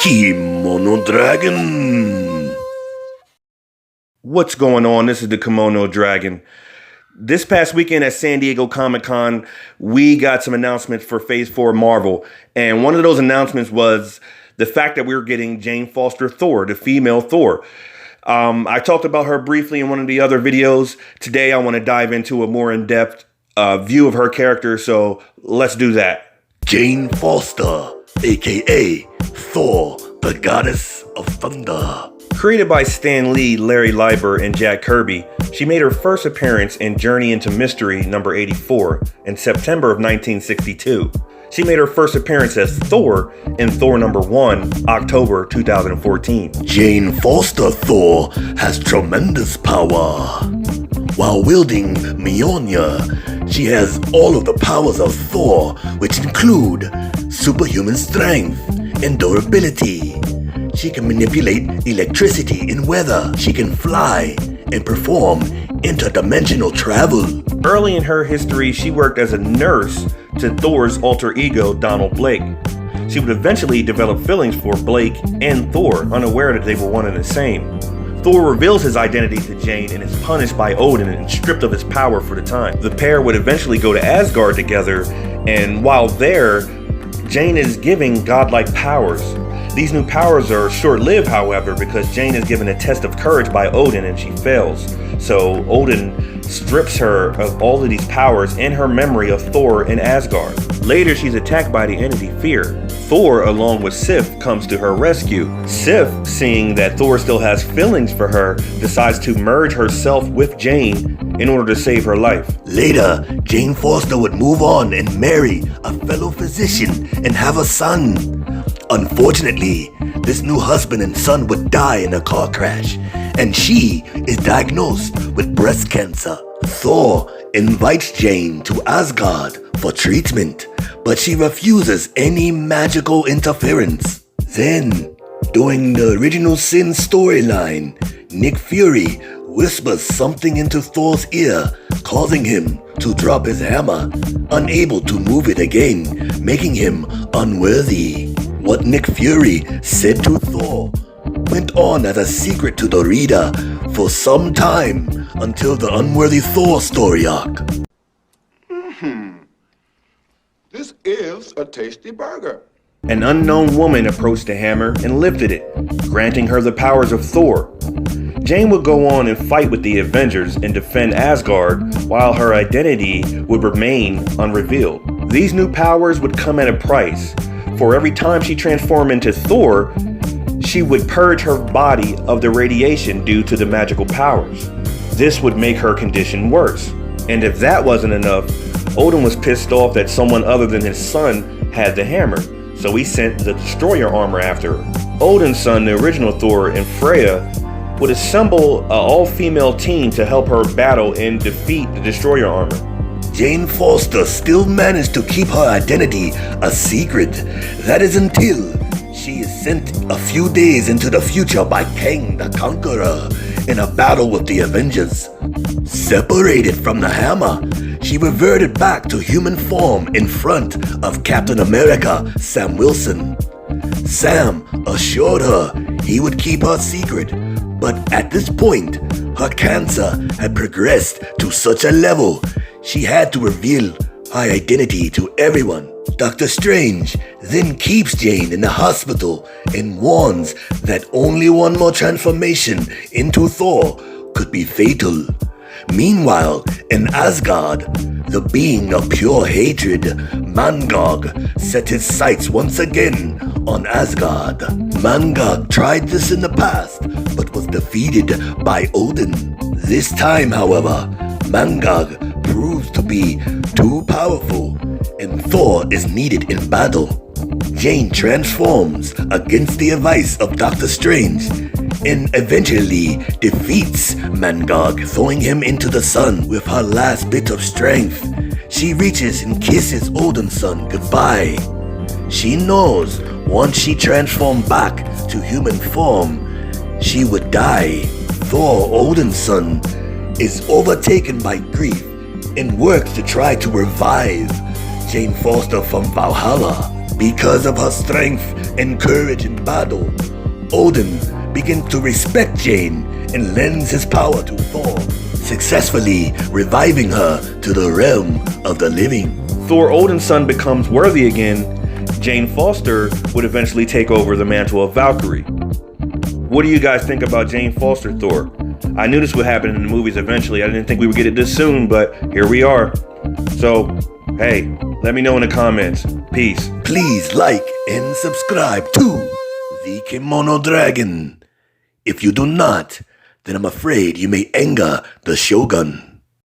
Kimono Dragon. What's going on? This is the Kimono Dragon. This past weekend at San Diego Comic-Con, we got some announcements for Phase 4 Marvel. And one of those announcements was the fact that we were getting Jane Foster Thor, the female Thor. I talked about her briefly in one of the other videos. Today, I want to dive into a more in-depth view of her character, so let's do that. Jane Foster, aka Thor, the goddess of thunder. Created by Stan Lee, Larry Lieber, and Jack Kirby, she made her first appearance in Journey into Mystery number 84 in September of 1962. She made her first appearance as Thor in Thor number 1, October 2014. Jane Foster Thor has tremendous power. While wielding Mjolnir, she has all of the powers of Thor, which include superhuman strength and durability. She can manipulate electricity in weather. She can fly and perform interdimensional travel. Early in her history, she worked as a nurse to Thor's alter ego, Donald Blake. She would eventually develop feelings for Blake and Thor, unaware that they were one and the same. Thor reveals his identity to Jane and is punished by Odin and stripped of his power for the time. The pair would eventually go to Asgard together, and while there, Jane is given godlike powers. These new powers are short-lived, however, because Jane is given a test of courage by Odin and she fails. So Odin strips her of all of these powers and her memory of Thor in Asgard. Later, she's attacked by the entity Fear. Thor, along with Sif, comes to her rescue. Sif, seeing that Thor still has feelings for her, decides to merge herself with Jane in order to save her life. Later, Jane Foster would move on and marry a fellow physician and have a son. Unfortunately, this new husband and son would die in a car crash, and she is diagnosed with breast cancer. Thor invites Jane to Asgard for treatment, but she refuses any magical interference. Then, during the original Sin storyline, Nick Fury whispers something into Thor's ear, causing him to drop his hammer, unable to move it again, making him unworthy. What Nick Fury said to Thor went on as a secret to the reader for some time until the Unworthy Thor story arc. This is a tasty burger. An unknown woman approached the hammer and lifted it, granting her the powers of Thor. Jane would go on and fight with the Avengers and defend Asgard, while her identity would remain unrevealed. These new powers would come at a price. For every time she transformed into Thor, she would purge her body of the radiation due to the magical powers. This would make her condition worse. And if that wasn't enough, Odin was pissed off that someone other than his son had the hammer, so he sent the destroyer armor after her. Odin's son, the original Thor, and Freya would assemble an all-female team to help her battle and defeat the destroyer armor. Jane Foster still managed to keep her identity a secret. That is until she is sent a few days into the future by Kang the Conqueror in a battle with the Avengers. Separated from the hammer, she reverted back to human form in front of Captain America, Sam Wilson. Sam assured her he would keep her secret, but at this point, her cancer had progressed to such a level she had to reveal her identity to everyone. Doctor Strange then keeps Jane in the hospital and warns that only one more transformation into Thor could be fatal. Meanwhile, in Asgard, the being of pure hatred, Mangog, set his sights once again on Asgard. Mangog tried this in the past, but was defeated by Odin. This time, however, Mangog proves to be too powerful, and Thor is needed in battle. Jane transforms against the advice of Doctor Strange and eventually defeats Mangog, throwing him into the sun with her last bit of strength. She reaches and kisses Odin's son goodbye. She knows once she transformed back to human form, she would die. Thor, Odin's son, is overtaken by grief and works to try to revive Jane Foster from Valhalla. Because of her strength and courage in battle, Odin begins to respect Jane and lends his power to Thor, successfully reviving her to the realm of the living. Thor Odin's son becomes worthy again. Jane Foster would eventually take over the mantle of Valkyrie. What do you guys think about Jane Foster Thor? I knew this would happen in the movies eventually. I didn't think we would get it this soon, but here we are. So, hey, let me know in the comments. Peace. Please like and subscribe to the Kimono Dragon. If you do not, then I'm afraid you may anger the Shogun.